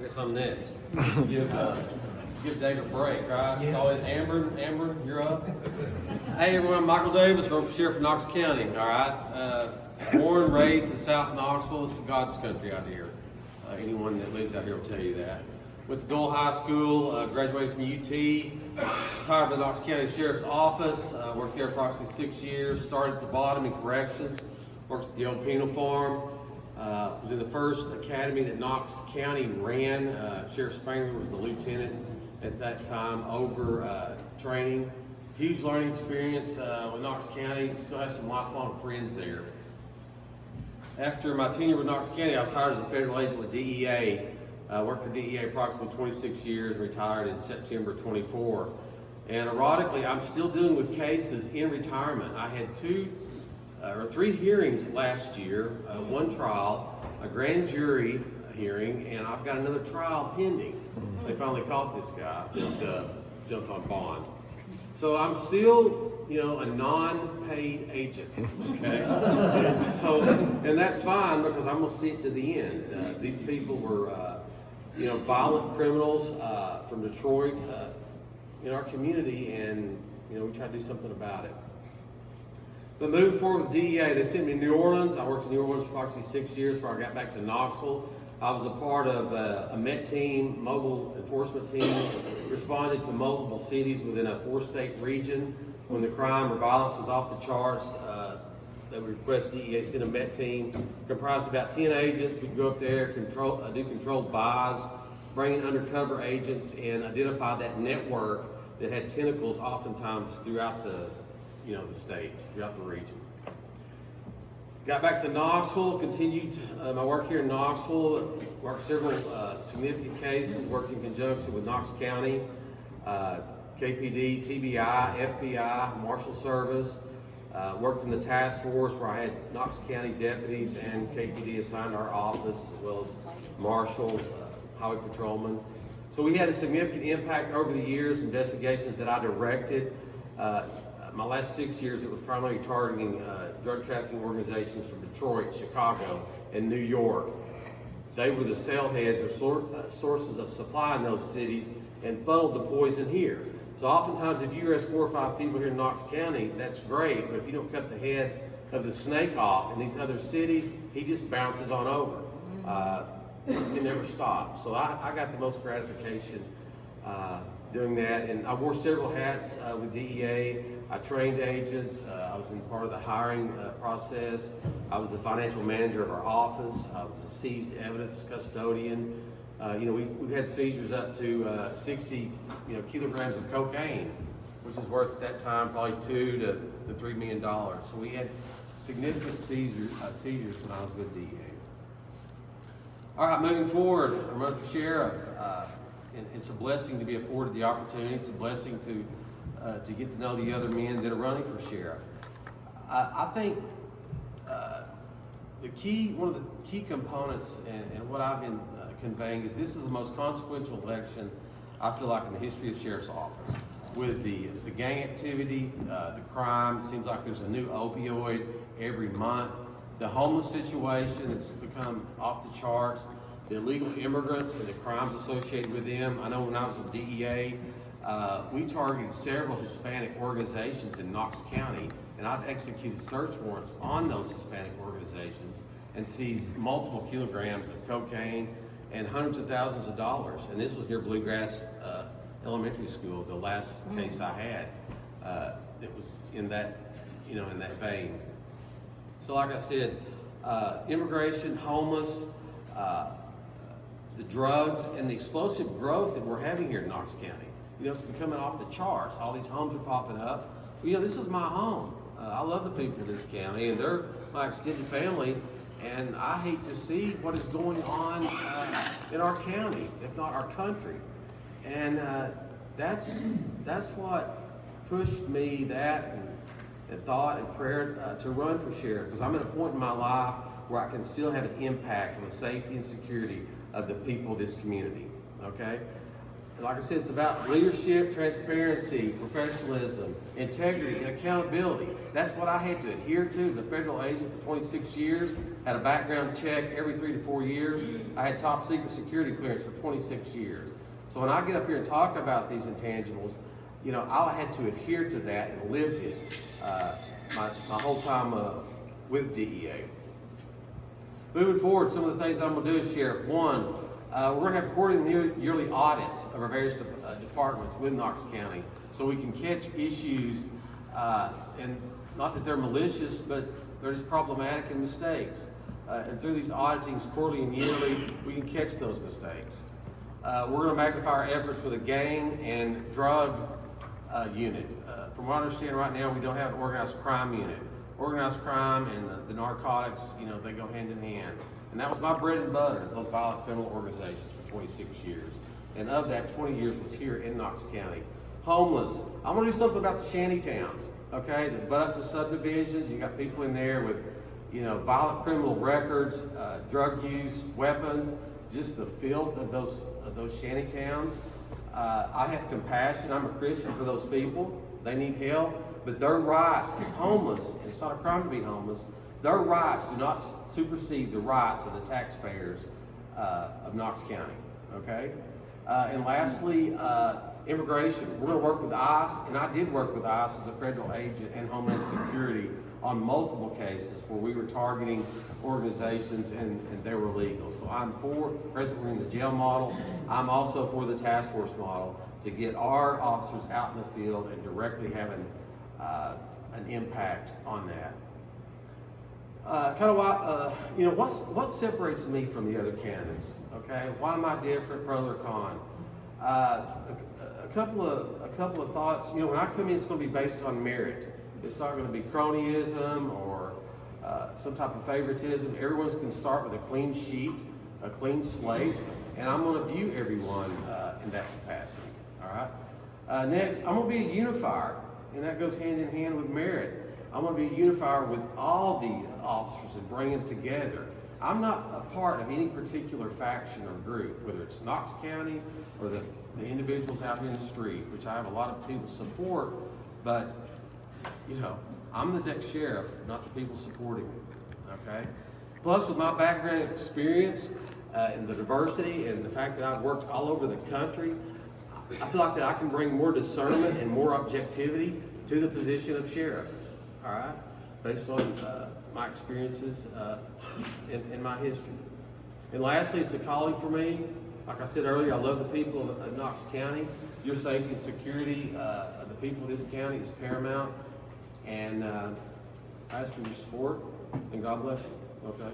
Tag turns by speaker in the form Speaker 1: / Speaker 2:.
Speaker 1: Guess I'm next. Give Dave a break, right? It's always Amber. Amber, you're up. Hey everyone, Michael Davis from Sheriff of Knox County. All right, born and raised in South Knoxville. This is God's country out here. Anyone that lives out here will tell you that. Went to Dole High School, graduated from UT, retired from the Knox County Sheriff's Office, worked there approximately 6 years, started at the bottom in corrections, worked at the old penal farm, was in the first academy that Knox County ran. Sheriff Spangler was the lieutenant at that time over training. Huge learning experience with Knox County, still have some lifelong friends there. After my tenure with Knox County, I was hired as a federal agent with DEA. Worked for DEA approximately 26 years, retired in September 24. And ironically, I'm still dealing with cases in retirement. I had three hearings last year, one trial, a grand jury hearing, and I've got another trial pending. They finally caught this guy that jumped on bond. So I'm still, a non-paid agent, okay? and that's fine because I'm gonna see it to the end. These people were, violent criminals from Detroit in our community, and we try to do something about it. But moving forward with DEA, they sent me to New Orleans. I worked in New Orleans for approximately 6 years before I got back to Knoxville. I was a part of a MET team, mobile enforcement team, responded to multiple cities within a 4-state region. When the crime or violence was off the charts, they would request DEA send a MET team, comprised of about 10 agents. We'd go up there, do controlled buys, bring in undercover agents, and identify that network that had tentacles oftentimes throughout the states, throughout the region. Got back to Knoxville, continued my work here in Knoxville, worked several significant cases, worked in conjunction with Knox County, KPD, TBI, FBI, Marshal Service, worked in the task force where I had Knox County deputies and KPD assigned to our office, as well as marshals, highway patrolmen. So we had a significant impact over the years, investigations that I directed. My last 6 years, it was primarily targeting drug trafficking organizations from Detroit, Chicago, and New York. They were the sailheads or sources of supply in those cities and funneled the poison here. So oftentimes, if you arrest 4 or 5 people here in Knox County, that's great, but if you don't cut the head of the snake off in these other cities, he just bounces on over. It never stops. So I got the most gratification doing that, and I wore several hats with DEA. I trained agents. I was in part of the hiring process. I was the financial manager of our office. I was a seized evidence custodian. We've had seizures up to 60, kilograms of cocaine, which is worth at that time probably $2 to $3 million. So we had significant seizures when I was with DEA. All right, moving forward, I'm running for sheriff. It's a blessing to be afforded the opportunity. It's a blessing to get to know the other men that are running for sheriff. I think one of the key components and what I've been conveying is this is the most consequential election I feel like in the history of the sheriff's office. With the gang activity, the crime, it seems like there's a new opioid every month. The homeless situation that's become off the charts, the illegal immigrants and the crimes associated with them. I know when I was with DEA, we targeted several Hispanic organizations in Knox County, and I've executed search warrants on those Hispanic organizations and seized multiple kilograms of cocaine and hundreds of thousands of dollars. And this was near Bluegrass Elementary School, the last case I had. It was in that vein. So like I said, immigration, homeless, the drugs, and the explosive growth that we're having here in Knox County. It's becoming off the charts. All these homes are popping up. This is my home. I love the people of this county, and they're my extended family, and I hate to see what is going on in our county, if not our country. And that's what pushed me and thought and prayer to run for sheriff, because I'm at a point in my life where I can still have an impact on the safety and security of the people of this community, okay? like I said, it's about leadership, transparency, professionalism, integrity, and accountability. That's what I had to adhere to as a federal agent for 26 years. Had a background check every 3 to 4 years. I had top secret security clearance for 26 years. So when I get up here and talk about these intangibles, you know, I had to adhere to that and lived it my whole time with DEA. Moving forward, some of the things that I'm going to do is share. One, we're going to have quarterly and yearly audits of our various departments with Knox County so we can catch issues, and not that they're malicious, but they're just problematic and mistakes. And through these auditings, quarterly and yearly, we can catch those mistakes. We're going to magnify our efforts with a gang and drug unit. From what I understand right now, we don't have an organized crime unit. Organized crime and the narcotics, you know, they go hand in hand. And that was my bread and butter, those violent criminal organizations for 26 years. And of that, 20 years was here in Knox County. Homeless. I'm gonna do something about the shanty towns, okay? That butt up to subdivisions. You got people in there with, you know, violent criminal records, drug use, weapons, just the filth of those shanty towns. I have compassion. I'm a Christian for those people. They need help. But their rights, it's homeless, and it's not a crime to be homeless, their rights do not supersede the rights of the taxpayers of Knox County, okay? And lastly, immigration. We're gonna work with ICE, and I did work with ICE as a federal agent and Homeland Security on multiple cases where we were targeting organizations and they were legal. So I'm for, presently we're in the jail model, I'm also for the task force model to get our officers out in the field and directly having an impact on that. Kind of why, you know, what separates me from the other candidates? Okay, why am I different, pro or con? A couple of thoughts. You know, when I come in, it's going to be based on merit. It's not going to be cronyism or some type of favoritism. Everyone's going to start with a clean sheet, a clean slate, and I'm going to view everyone in that capacity. All right. Next, I'm going to be a unifier. And that goes hand in hand with merit. I'm going to be a unifier with all the officers and bring them together. I'm not a part of any particular faction or group, whether it's Knox County or the individuals out here in the street, which I have a lot of people support, but, you know, I'm the next sheriff, not the people supporting me, okay? Plus, with my background and experience and the diversity and the fact that I've worked all over the country, I feel like that I can bring more discernment and more objectivity to the position of sheriff, all right, based on my experiences in my history. And lastly, it's a calling for me. Like I said earlier, I love the people of Knox County. Your safety and security of the people of this county is paramount. And I ask for your support, and God bless you, okay?